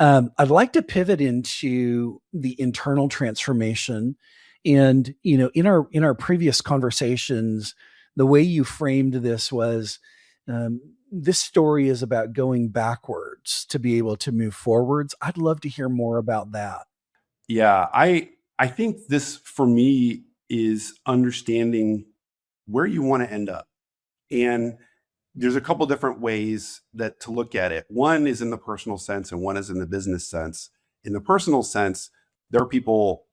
I'd like to pivot into the internal transformation. And, in our previous conversations, the way you framed this was, this story is about going backwards to be able to move forwards. I'd love to hear more about that. Yeah, I think this for me is understanding where you want to end up. And there's a couple different ways that to look at it. One is in the personal sense and one is in the business sense. In the personal sense, there are people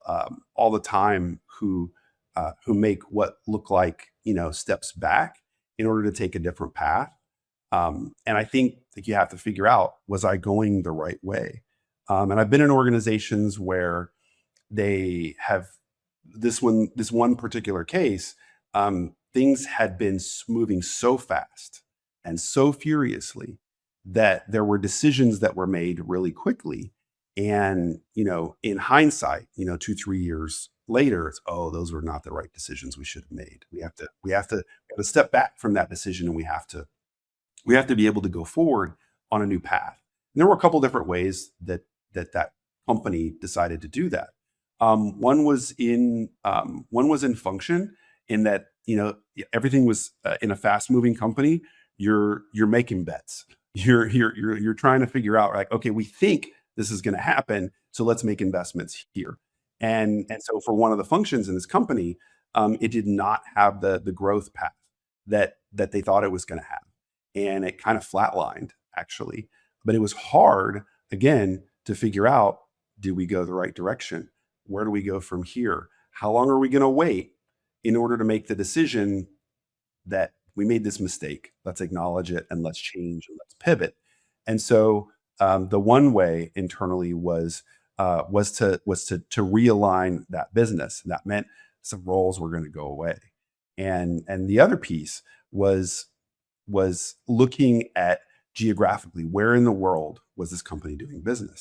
all the time who make what look like, steps back in order to take a different path. And I think that you have to figure out, was I going the right way? And I've been in organizations where they have this one particular case, things had been moving so fast and so furiously that there were decisions that were made really quickly. And, in hindsight, 2, 3 years later, it's, oh, those were not the right decisions we should have made. We have to step back from that decision, and we have to be able to go forward on a new path. And there were a couple different ways that company decided to do that. One was in function, in that everything was in a fast moving company. You're making bets. You're trying to figure out, like, okay, we think this is going to happen, so let's make investments here. And so for one of the functions in this company, it did not have the growth path that they thought it was going to have, and it kind of flatlined, actually. But it was hard, again, to figure out, do we go the right direction? Where do we go from here? How long are we going to wait in order to make the decision that we made this mistake? Let's acknowledge it and let's change and let's pivot. And so the one way internally was to realign that business. That meant some roles were going to go away, and the other piece was looking at geographically, where in the world was this company doing business.